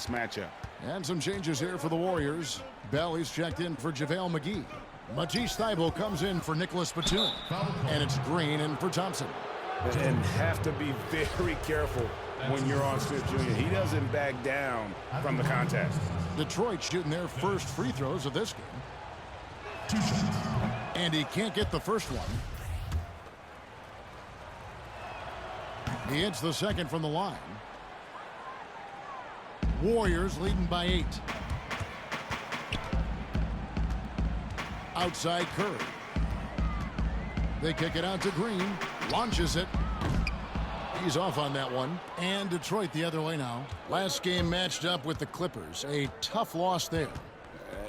this matchup. And some changes here for the Warriors. Bell is checked in for JaVale McGee. Matisse Thybulle comes in for Nicholas Battu. And it's Green in for Thompson. And have to be very careful when you're on Smith Jr. He doesn't back down from the contest. Detroit shooting their first free throws of this game. And he can't get the first one. He hits the second from the line. Warriors leading by 8. Outside Curry. They kick it out to Green. Launches it. He's off on that one. And Detroit the other way now. Last game matched up with the Clippers. A tough loss there.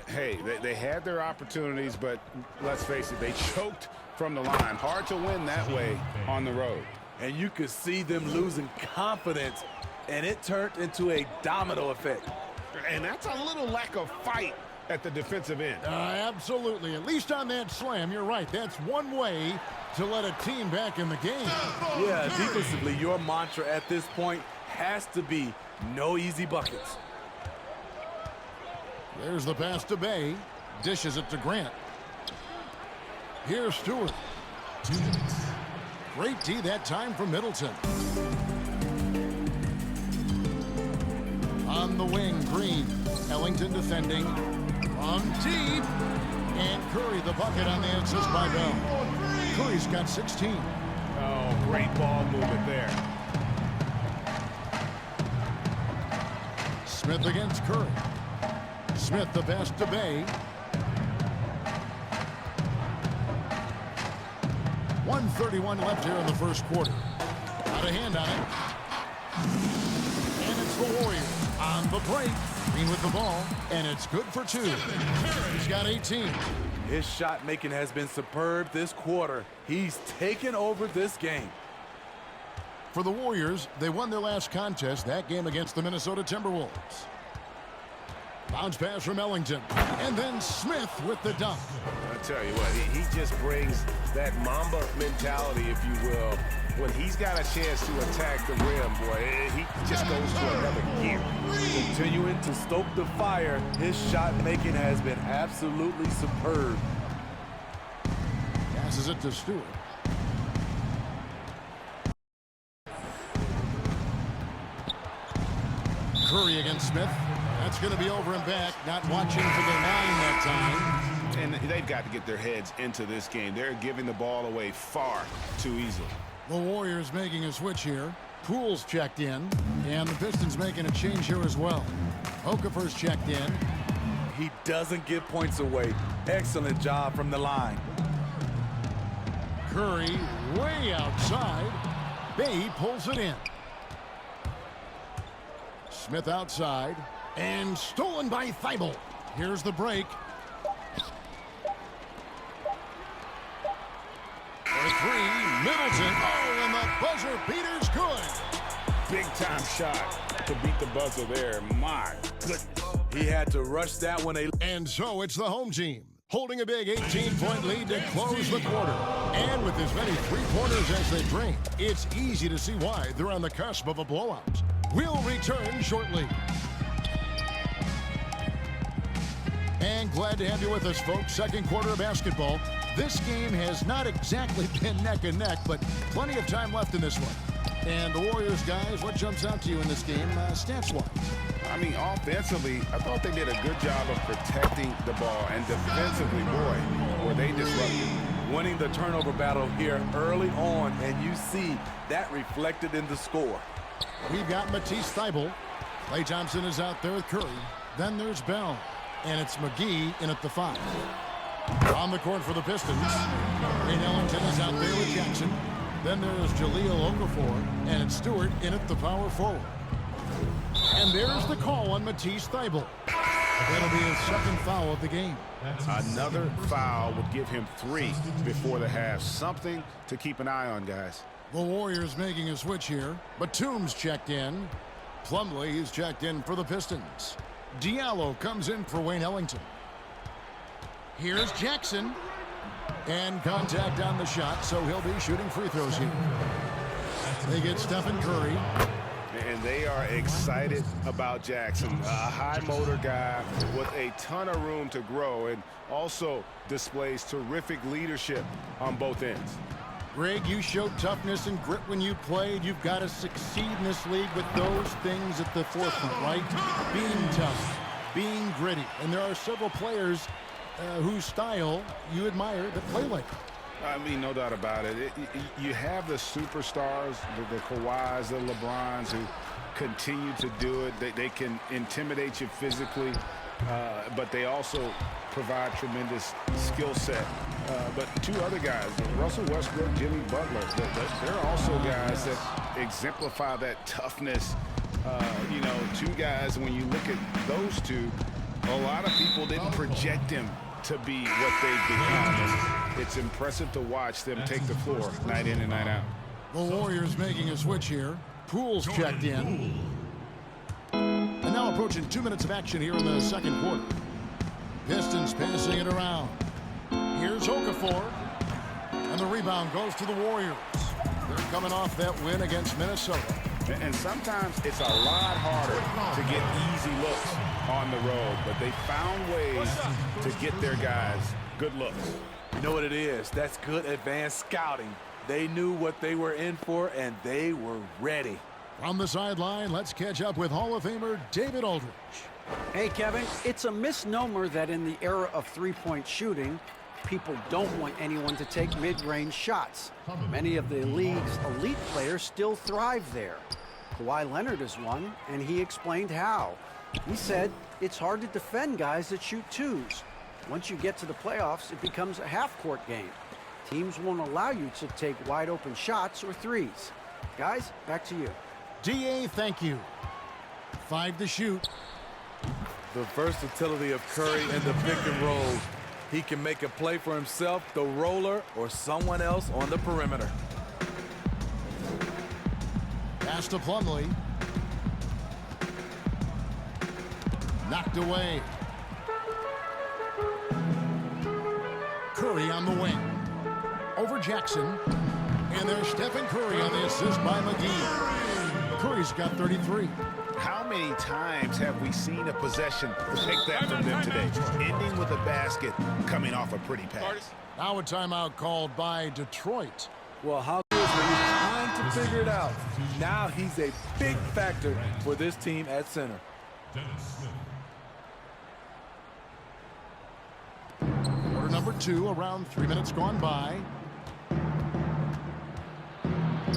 Hey, they had their opportunities, but let's face it, they choked from the line. Hard to win that way on the road. And you could see them losing confidence, and it turned into a domino effect. And that's a little lack of fight at the defensive end. Absolutely. At least on that slam, you're right. That's one way to let a team back in the game. Yeah, defensively, your mantra at this point has to be no easy buckets. There's the pass to Bay. Dishes it to Grant. Here's Stewart. 2 minutes. Great D that time from Middleton. On the wing, Green. Ellington defending. From deep. And Curry the bucket on the assist by Bell. Curry's got 16. Oh, great ball movement there. Smith against Curry. Smith the pass to Bay. 1:31 left here in the first quarter. Got a hand on it. And it's the Warriors on the break. Green with the ball, and it's good for 2. He's got 18. His shot making has been superb this quarter. He's taken over this game. For the Warriors, they won their last contest, that game against the Minnesota Timberwolves. Bounce pass from Ellington. And then Smith with the dunk. I'll tell you what, he just brings that Mamba mentality, if you will. When he's got a chance to attack the rim, boy, he just goes to another gear. Continuing to stoke the fire, his shot making has been absolutely superb. Passes it to Stewart. Curry against Smith. That's going to be over and back. Not watching for the line that time. And they've got to get their heads into this game. They're giving the ball away far too easily. The Warriors making a switch here. Poole's checked in. And the Pistons making a change here as well. Okafor's checked in. He doesn't give points away. Excellent job from the line. Curry way outside. Bay pulls it in. Smith outside. And stolen by Thybulle. Here's the break. For 3, Middleton. Oh, and the buzzer beater's good. Big time shot to beat the buzzer there. My goodness. He had to rush that one. And so it's the home team holding a big 18-point lead to close the quarter. And with as many three-pointers as they drain, it's easy to see why they're on the cusp of a blowout. We'll return shortly. And glad to have you with us, folks. Second quarter of basketball. This game has not exactly been neck and neck, but plenty of time left in this one. And the Warriors, guys, what jumps out to you in this game, stats-wise? I mean, offensively, I thought they did a good job of protecting the ball. And defensively, boy, were they disruptive. Winning the turnover battle here early on, and you see that reflected in the score. We've got Matisse Thybulle. Klay Thompson is out there with Curry. Then there's Bell. And it's McGee in at the 5. On the court for the Pistons. Wayne Ellington is out there with Jackson. Then there's Jahlil Okafor. And it's Stewart in at the power forward. And there's the call on Matisse Thybulle. That'll be his second foul of the game. Another foul would give him 3 before the half. Something to keep an eye on, guys. The Warriors making a switch here. Batum's checked in. Plumlee is checked in for the Pistons. Diallo comes in for Wayne Ellington. Here's Jackson. And contact on the shot, so he'll be shooting free throws here. They get Stephen Curry. and they are excited about Jackson. A high motor guy with a ton of room to grow and also displays terrific leadership on both ends. Greg, you showed toughness and grit when you played. You've got to succeed in this league with those things at the forefront, right? Being tough, being gritty. And there are several players whose style you admire that play like that. I mean, no doubt about it. You have the superstars, the Kawhis, the LeBrons, who continue to do it. They can intimidate you physically, but they also provide tremendous skill set. But two other guys, Russell Westbrook, Jimmy Butler, they're also guys that exemplify that toughness. You know, two guys, when you look at those two, a lot of people didn't project them to be what they've become. It's impressive to watch them take the floor night in and night out. The Warriors making a switch here. Poole's checked in. And now approaching 2 minutes of action here in the second quarter. Pistons passing it around. Here's Okafor. And the rebound goes to the Warriors. They're coming off that win against Minnesota. And sometimes it's a lot harder to get easy looks on the road, but they found ways to get their guys good looks. You know what it is? That's good advanced scouting. They knew what they were in for, and they were ready. From the sideline, let's catch up with Hall of Famer David Aldridge. Hey, Kevin, it's a misnomer that in the era of three-point shooting, people don't want anyone to take mid-range shots. Many of the league's elite players still thrive there. Kawhi Leonard is one, and he explained how. He said it's hard to defend guys that shoot twos. Once you get to the playoffs, it becomes a half-court game. Teams won't allow you to take wide-open shots or threes. Guys, back to you. D.A., thank you. 5 to shoot. The versatility of Curry in the pick and roll. He can make a play for himself, the roller, or someone else on the perimeter. Pass to Plumlee. Knocked away. Curry on the wing. Over Jackson. And there's Stephen Curry on the assist by McGee. Curry's got 33. How many times have we seen a possession like that from them today, ending with a basket coming off a pretty pass? Now a timeout called by Detroit. Well, how good is he trying to figure it out? Now he's a big factor for this team at center. Quarter number 2, around 3 minutes gone by.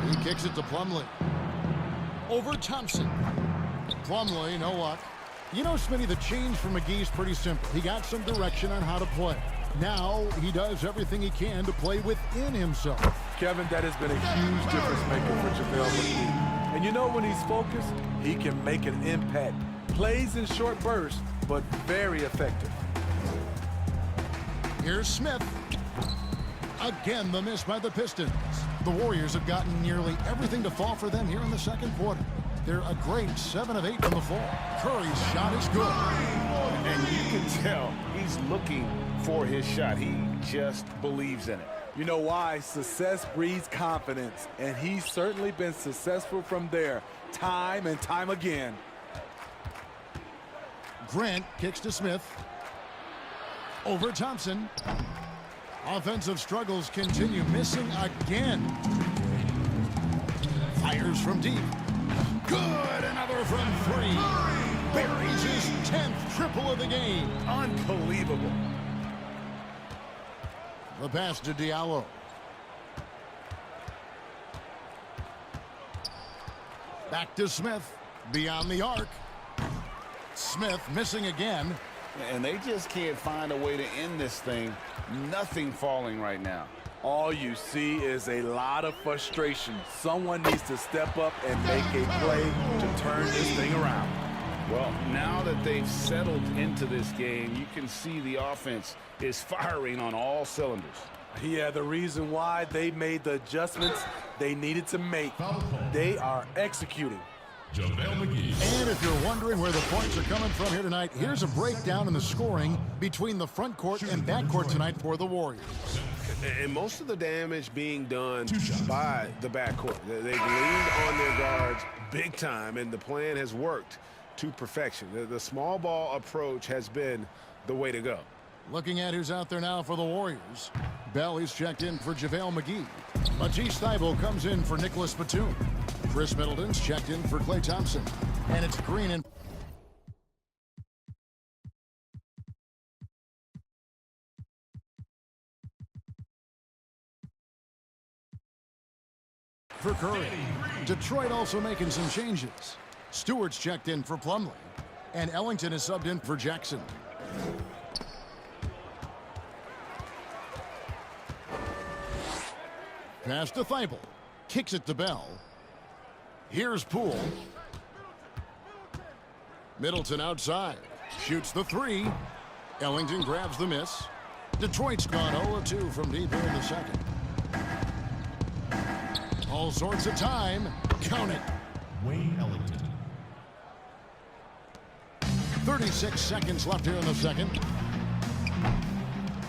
He kicks it to Plumlee. Over Thompson. Plumlee, no luck. You know, Smitty, the change for McGee's pretty simple. He got some direction on how to play. Now he does everything he can to play within himself. Kevin, that has been a huge difference maker for JaVale McGee. And you know when he's focused, he can make an impact. Plays in short bursts, but very effective. Here's Smith. Again, the miss by the Pistons. The Warriors have gotten nearly everything to fall for them here in the second quarter. They're a great 7 of 8 from the floor. Curry's shot is good. And you can tell he's looking for his shot. He just believes in it. You know why? Success breeds confidence, and he's certainly been successful from there, time and time again. Grant kicks to Smith. Over Thompson. Offensive struggles continue, missing again. Fires from deep. Good, another from 3. Buries his 10th triple of the game. Unbelievable. The pass to Diallo. Back to Smith. Beyond the arc. Smith missing again. And they just can't find a way to end this thing. Nothing falling right now. All you see is a lot of frustration. Someone needs to step up and make a play to turn this thing around. Well, now that they've settled into this game, you can see the offense is firing on all cylinders. Yeah, the reason why they made the adjustments they needed to make. They are executing. And if you're wondering where the points are coming from here tonight, here's a breakdown in the scoring between the front court and back court tonight for the Warriors. And most of the damage being done by the backcourt. They've leaned on their guards big time, and the plan has worked to perfection. The small ball approach has been the way to go. Looking at who's out there now for the Warriors. Bell is checked in for JaVale McGee. Matisse Thybulle comes in for Nicholas Batum. Chris Middleton's checked in for Klay Thompson. And it's Green and for Curry. Detroit also making some changes. Stewart's checked in for Plumlee. And Ellington is subbed in for Jackson. Pass to Thybulle. Kicks it to Bell. Here's Poole. Middleton outside. Shoots the three. Ellington grabs the miss. Detroit's gone 0-2 from deep here in the second. All sorts of time. Count it. Wayne Ellington. 36 seconds left here in the second.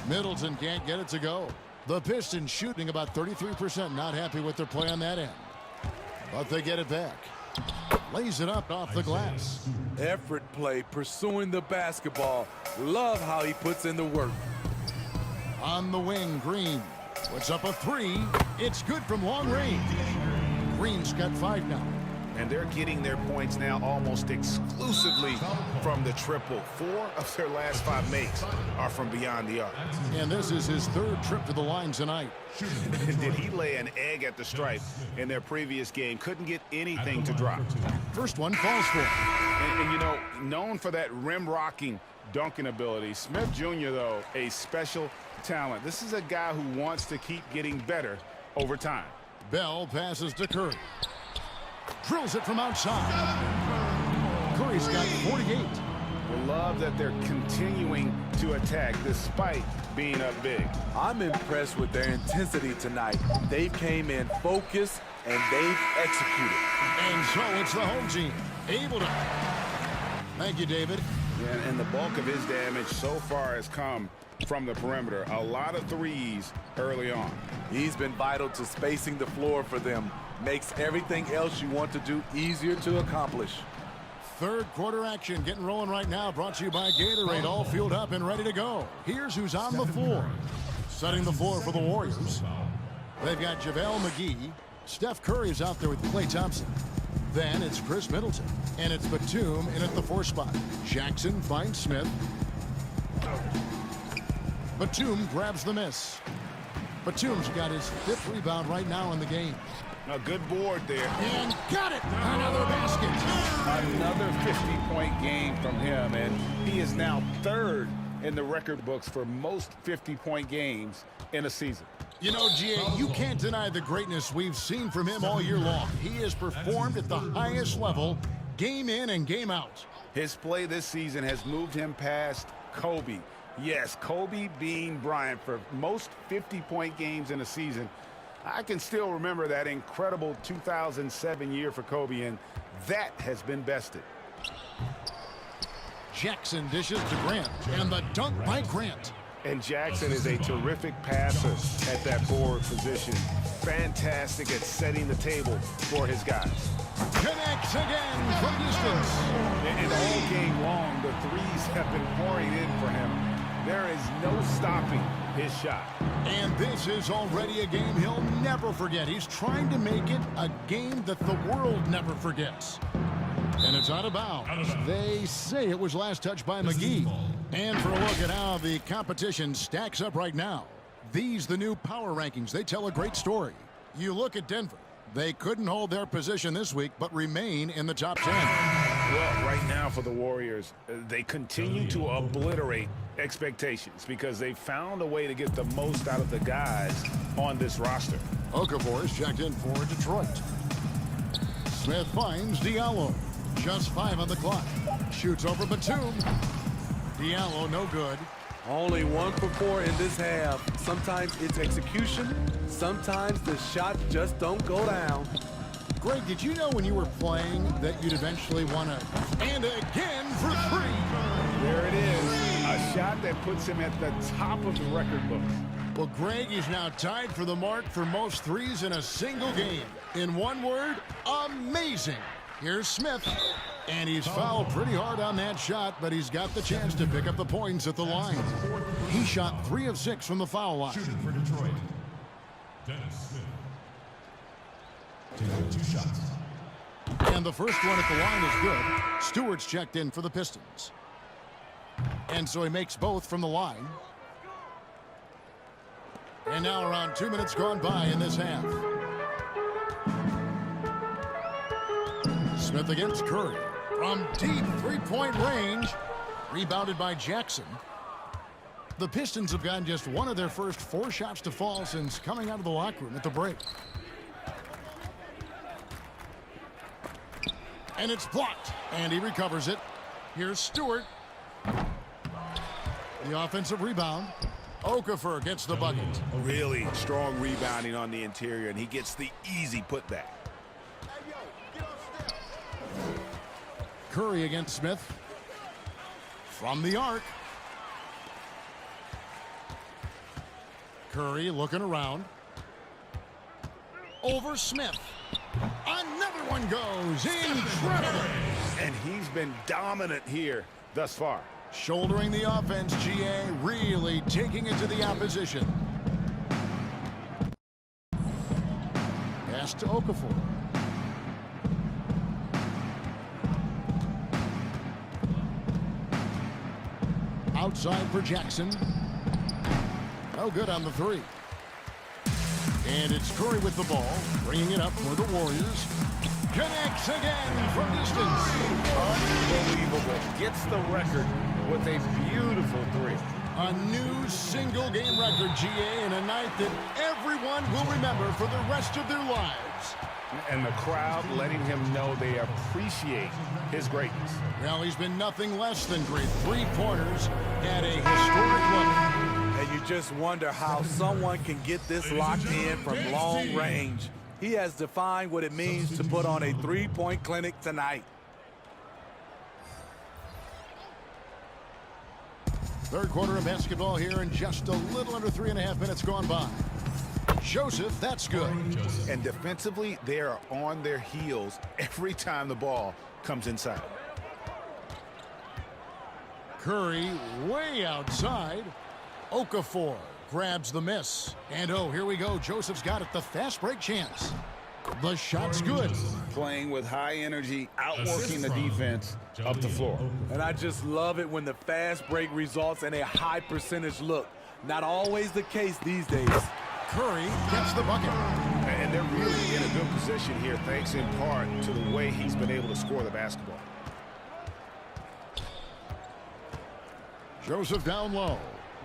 Middleton can't get it to go. The Pistons shooting about 33%. Not happy with their play on that end. But they get it back. Lays it up off the glass. Effort play, pursuing the basketball. Love how he puts in the work. On the wing, Green puts up a three. It's good from long range. Green's got 5 now. And they're getting their points now almost exclusively from the triple. 4 of their last 5 makes are from beyond the arc. And this is his 3rd trip to the line tonight. Did he lay an egg at the stripe in their previous game? Couldn't get anything to drop. First one falls for him. And you know, known for that rim-rocking dunking ability, Smith Jr., though, a special talent. This is a guy who wants to keep getting better over time. Bell passes to Curry. Drills it from outside. Curry's got 48. We love that they're continuing to attack despite being up big. I'm impressed with their intensity tonight. They came in focused and they've executed. And so it's the home team able to. Thank you, David. Yeah, and the bulk of his damage so far has come from the perimeter. A lot of threes early on. He's been vital to spacing the floor for them. Makes everything else you want to do easier to accomplish. 3rd quarter action getting rolling right now. Brought to you by Gatorade. All fueled up and ready to go. Here's who's on the floor. Setting the floor for the Warriors. They've got JaVale McGee. Steph Curry is out there with Klay Thompson. Then it's Chris Middleton. And it's Batum in at the 4 spot. Jackson finds Smith. Batum grabs the miss. Batum's got his 5th rebound right now in the game. A good board there. And got it! Another basket! Another 50-point game from him, and he is now 3rd in the record books for most 50-point games in a season. You know, G.A., you can't deny the greatness we've seen from him all year long. He has performed at the highest level, game in and game out. His play this season has moved him past Kobe. Yes, Kobe being Bryant for most 50-point games in a season. I can still remember that incredible 2007 year for Kobe, and that has been bested. Jackson dishes to Grant, and the dunk by Grant. And Jackson is a terrific passer at that forward position. Fantastic at setting the table for his guys. Connects again from distance. And all game long, the threes have been pouring in for him. There is no stopping his shot. And this is already a game he'll never forget. He's trying to make it a game that the world never forgets. And it's out of bounds. They say it was last touched by McGee. And for a look at how the competition stacks up right now. These, the new power rankings, they tell a great story. You look at Denver. They couldn't hold their position this week, but remain in the top 10. Well, right now for the Warriors, they continue to obliterate expectations because they found a way to get the most out of the guys on this roster. Okafor is checked in for Detroit. Smith finds Diallo. Just 5 on the clock. Shoots over Batum. Diallo no good. Only 1 for 4 in this half. Sometimes it's execution. Sometimes the shot just don't go down. Greg, did you know when you were playing that you'd eventually want to... And again for 3. There it is. A shot that puts him at the top of the record book. Well, Greg is now tied for the mark for most threes in a single game. In one word, amazing. Here's Smith, and he's fouled pretty hard on that shot, but he's got the chance to pick up the points at the line. He shot 3 of 6 from the foul line. Shooting for Detroit, Dennis Smith. Taking 2 shots. And the first one at the line is good. Stewart's checked in for the Pistons. And so he makes both from the line. And now around 2 minutes gone by in this half. Smith against Curry. From deep three-point range. Rebounded by Jackson. The Pistons have gotten just one of their first 4 shots to fall since coming out of the locker room at the break. And it's blocked. And he recovers it. Here's Stewart. The offensive rebound. Okafor gets the bucket. Really strong rebounding on the interior, and he gets the easy putback. Curry against Smith. From the arc. Curry looking around. Over Smith. Another one goes. Incredible. And he's been dominant here thus far. Shouldering the offense, GA, really taking it to the opposition. Pass to Okafor. Outside for Jackson. No good on the 3. And it's Curry with the ball, bringing it up for the Warriors. Connects again from distance. Unbelievable. Gets the record with a beautiful 3. A new single-game record, GA, in a night that everyone will remember for the rest of their lives. And the crowd letting him know they appreciate his greatness. Well, he's been nothing less than great. 3-pointers at a historic level. And you just wonder how someone can get this locked in from long range. He has defined what it means to put on a 3-point clinic tonight. Third quarter of basketball here, and just a little under 3.5 minutes gone by. Joseph, that's good. And defensively, they are on their heels every time the ball comes inside. Curry way outside. Okafor grabs the miss. And oh, here we go. Joseph's got it. The fast break chance. The shot's good. Playing with high energy, outworking the defense up the floor. And I just love it when the fast break results in a high percentage look. Not always the case these days. Curry gets the bucket. And they're really in a good position here, thanks in part to the way he's been able to score the basketball. Joseph down low,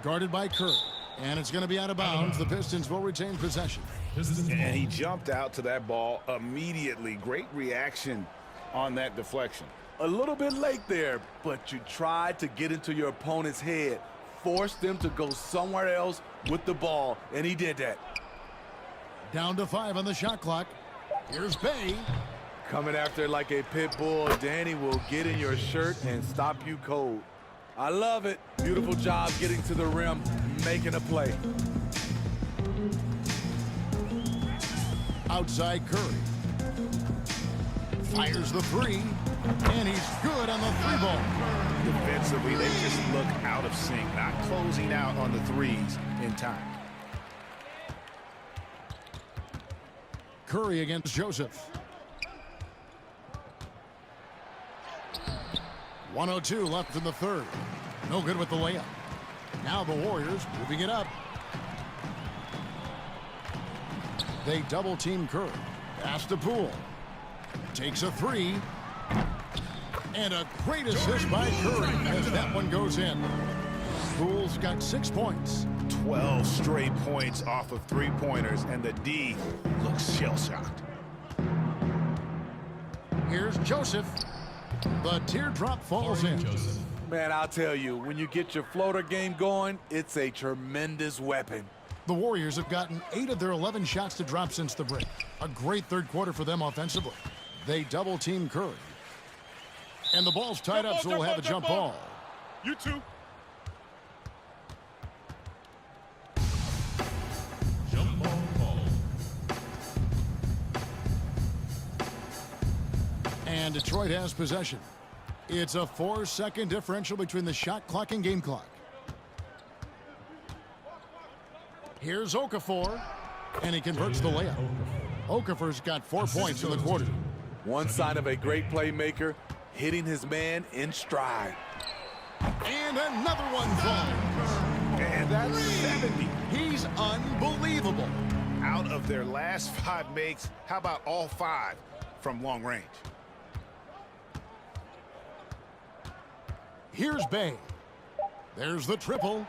guarded by Curry. And it's going to be out of bounds. The Pistons will retain possession. And he jumped out to that ball immediately. Great reaction on that deflection. A little bit late there, but you tried to get into your opponent's head. Forced them to go somewhere else with the ball, and he did that. Down to 5 on the shot clock. Here's Bay. Coming after like a pit bull, Danny will get in your shirt and stop you cold. I love it. Beautiful job getting to the rim, making a play. Outside Curry. Fires the 3, and he's good on the 3-ball. Defensively, they just look out of sync, not closing out on the 3s in time. Curry against Joseph. 1:02 left in the third. No good with the layup. Now the Warriors moving it up. They double team Curry. Pass to Poole. Takes a 3. And a great assist by Curry as that one goes in. Poole's got 6 points. 12 straight points off of 3-pointers, and the D looks shell-shocked. Here's Joseph. The teardrop falls in. Man, I'll tell you, when you get your floater game going, it's a tremendous weapon. The Warriors have gotten 8 of their 11 shots to drop since the break. A great third quarter for them offensively. They double team Curry. And the ball's tied up, so we'll have a jump ball. You too. And Detroit has possession. It's a 4-second differential between the shot clock and game clock. Here's Okafor, and he converts the layup. Okafor's got 4 points in the quarter. One sign of a great playmaker, hitting his man in stride. And another one falls. And that's 70. He's unbelievable. Out of their last 5 makes, how about all 5 from long range? Here's Bay. There's the triple.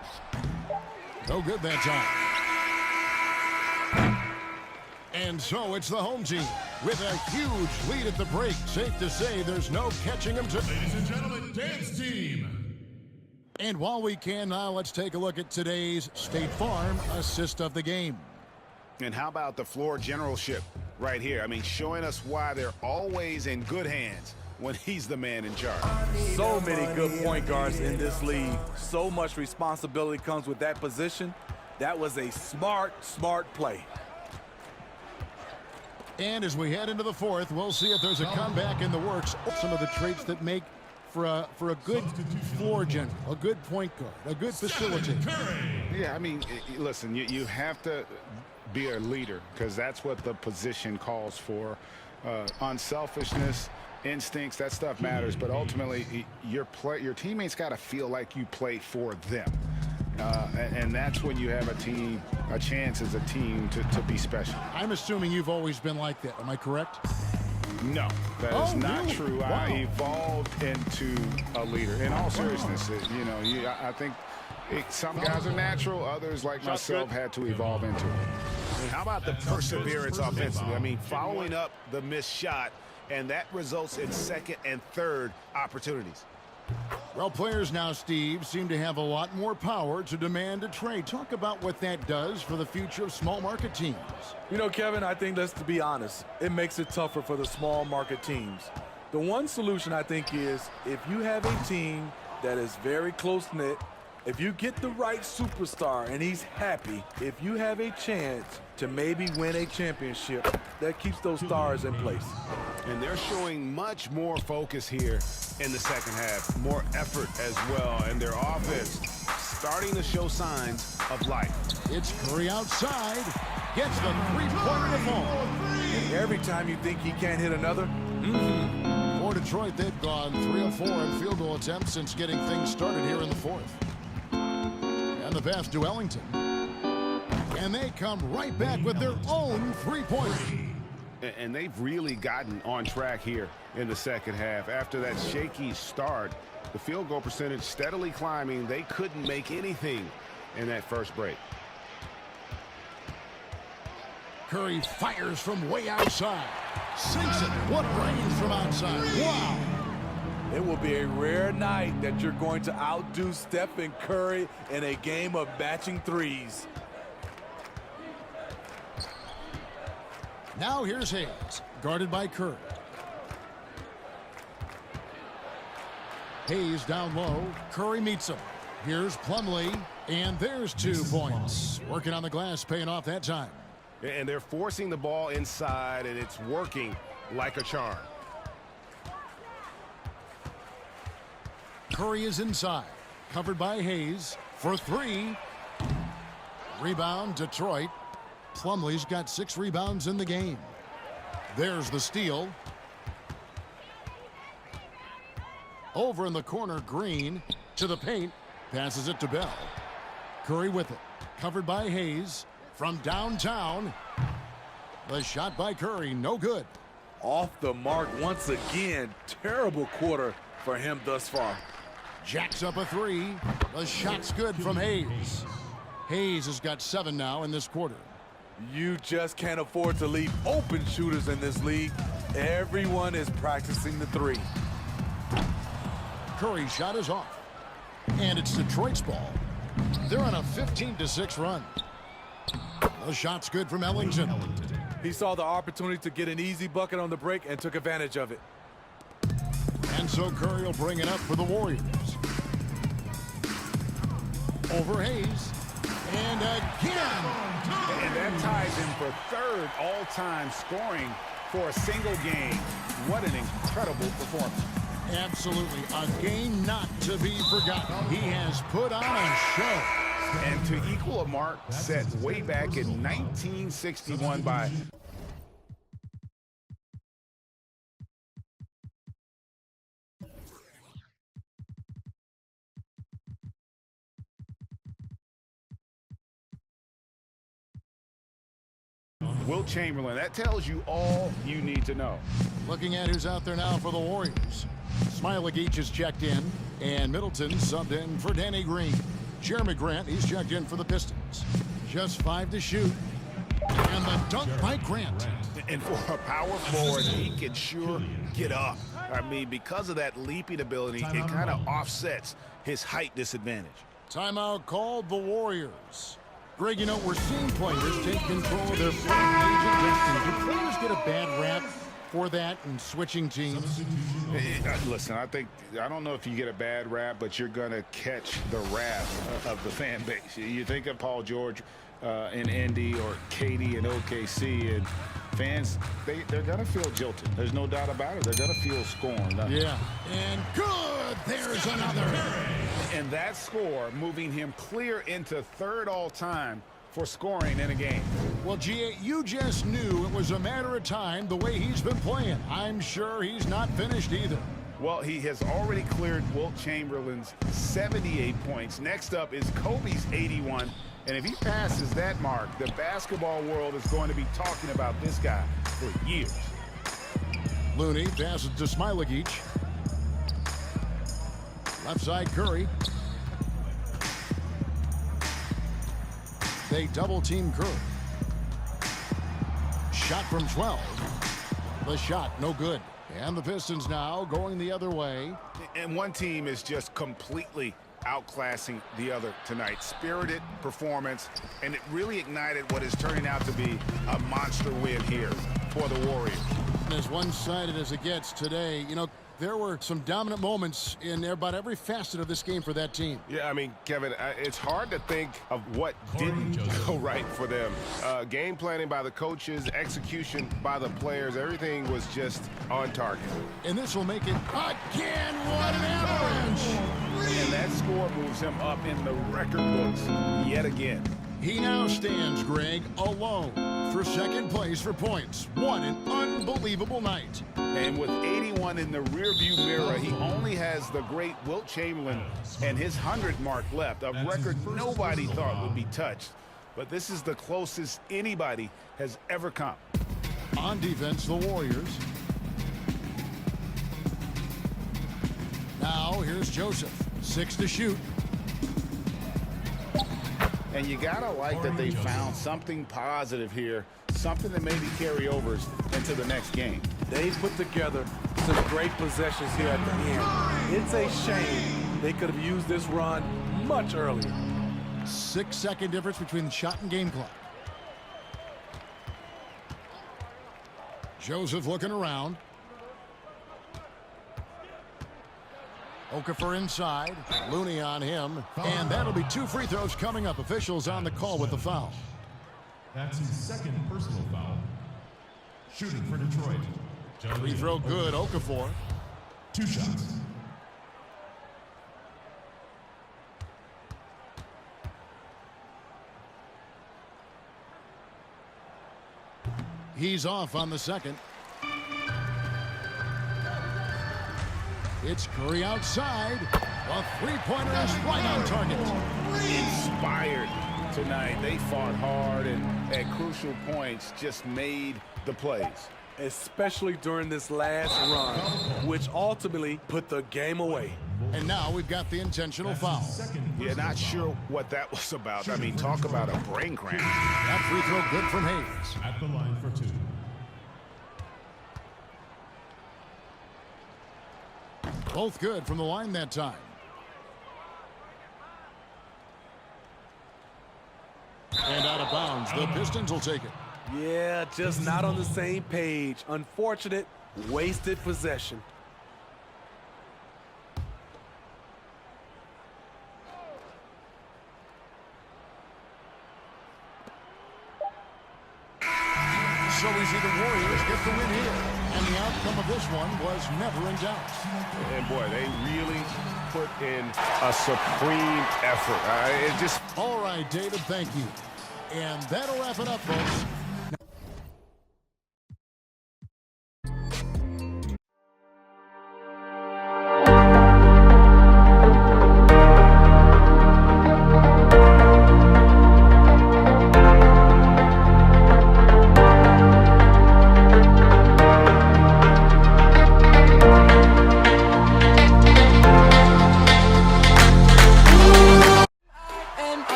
No good that time. And so it's the home team with a huge lead at the break. Safe to say there's no catching them. Ladies and gentlemen, dance team. And while we can now, let's take a look at today's State Farm assist of the game. And how about the floor generalship right here? I mean, showing us why they're always in good hands when he's the man in charge. So many good point guards in this league. So much responsibility comes with that position. That was a smart play. And as we head into the fourth, we'll see if there's a comeback in the works. Some of the traits that make for a good floor general, a good point guard, a good facilitator. Yeah, I mean, listen, you have to be a leader because that's what the position calls for. Unselfishness, instincts, that stuff matters, but ultimately your teammates got to feel like you play for them. And that's when you have a chance as a team to be special. I'm assuming you've always been like that. Am I correct? No, that is not really? true. Wow. I evolved into a leader. In all seriousness, I think some guys are natural. Others, like myself, had to evolve into it. How about the perseverance offensively? I mean, following up the missed shot, and that results in second and third opportunities. Well, players now, Steve, seem to have a lot more power to demand a trade. Talk about what that does for the future of small market teams. You know, Kevin, I think, let's be honest, it makes it tougher for the small market teams. The one solution, I think, is if you have a team that is very close-knit, if you get the right superstar and he's happy, if you have a chance to maybe win a championship, that keeps those stars in place. And they're showing much more focus here in the second half, more effort as well, and their offense starting to show signs of life. It's Curry outside, gets the three-pointer to fall. Every time you think he can't hit another, For Detroit, they've gone 3 of 4 in field goal attempts since getting things started here in the fourth. And the pass to Ellington. And they come right back with their own three-pointer. And they've really gotten on track here in the second half. After that shaky start, the field goal percentage steadily climbing. They couldn't make anything in that first break. Curry fires from way outside. Sinks it. What range from outside. Wow. it will be a rare night that you're going to outdo Stephen Curry in a game of matching threes. Now here's Hayes, guarded by Curry. Hayes down low. Curry meets him. Here's Plumlee, and there's 2 points. Working on the glass, paying off that time. And they're forcing the ball inside, and it's working like a charm. Curry is inside, covered by Hayes for 3. Rebound, Detroit. Plumlee's got 6 rebounds in the game. There's the steal. Over in the corner, Green to the paint. Passes it to Bell. Curry with it. Covered by Hayes. From downtown. The shot by Curry, no good. Off the mark once again. Terrible quarter for him thus far. Jacks up a 3. The shot's good from Hayes. Hayes has got 7 now in this quarter. You just can't afford to leave open shooters in this league. Everyone is practicing the 3. Curry's shot is off. And it's Detroit's ball. They're on a 15-6 run. The shot's good from Ellington. He saw the opportunity to get an easy bucket on the break and took advantage of it. And so Curry will bring it up for the Warriors. Over Hayes. And again. And that ties him for 3rd all-time scoring for a single game. What an incredible performance. Absolutely. A game not to be forgotten. He has put on a show. And to equal a mark set way back in 1961 by Wilt Chamberlain. That tells you all you need to know. Looking at who's out there now for the Warriors. Smiley is checked in, and Middleton subbed in for Danny Green. Jeremy Grant, he's checked in for the Pistons. Just 5 to shoot. And the dunk by Grant. And for a power forward, he can sure get up. I mean, because of that leaping ability, it kind of offsets his height disadvantage. Timeout called the Warriors. Greg, you know, we're seeing players take control of their play agent. Do players get a bad rap for that and switching teams? Listen, I don't know if you get a bad rap, but you're going to catch the wrath of the fan base. You think of Paul George in Indy or Katie in OKC, and fans, they're going to feel jilted. There's no doubt about it. They're going to feel scorned. Yeah. And good. There's another. And that score moving him clear into third all-time for scoring in a game. Well, G.A., you just knew it was a matter of time the way he's been playing. I'm sure he's not finished either. Well, he has already cleared Wilt Chamberlain's 78 points. Next up is Kobe's 81. And if he passes that mark, the basketball world is going to be talking about this guy for years. Looney passes to Smiley. Left side, Curry. They double-team Curry. Shot from 12. The shot, no good. And the Pistons now going the other way. And one team is just completely outclassing the other tonight. Spirited performance, and it really ignited what is turning out to be a monster win here for the Warriors. As one-sided as it gets today, you know, there were some dominant moments in about every facet of this game for that team. Yeah, I mean, Kevin, it's hard to think of what didn't go right for them. Game planning by the coaches, execution by the players, everything was just on target. And this will make it again. What an avalanche! And that score moves him up in the record books yet again. He now stands, Greg, alone for second place for points. What an unbelievable night. And with 81 in the rearview mirror, he only has the great Wilt Chamberlain and his 100 mark left, a record nobody thought would be touched. But this is the closest anybody has ever come. On defense, the Warriors. Now, here's Joseph. 6 to shoot. And you gotta like that they found something positive here, something that maybe carry overs into the next game. They put together some great possessions here at the end. It's a shame they could have used this run much earlier. 6-second difference between the shot and game clock. Joseph looking around. Okafor inside. Looney on him. And that'll be 2 free throws coming up. Officials on the call with the foul. That's his second personal foul. Shooting for Detroit. Free throw good. Okafor. 2 shots. He's off on the second. It's Curry outside. A three-pointer is right on target. Inspired tonight. They fought hard and at crucial points just made the plays. Especially during this last run, which ultimately put the game away. And now we've got the intentional foul. Yeah, not sure what that was about. I mean, talk about a brain cramp. That free throw good from Hayes. At the line for 2. Both good from the line that time. And out of bounds. The Pistons will take it. Yeah, just not on the same page. Unfortunate, wasted possession. So we see the Warriors get the win here. And the outcome of this one was never in doubt. And, boy, they really put in a supreme effort. It just... All right, David, thank you. And that'll wrap it up, folks.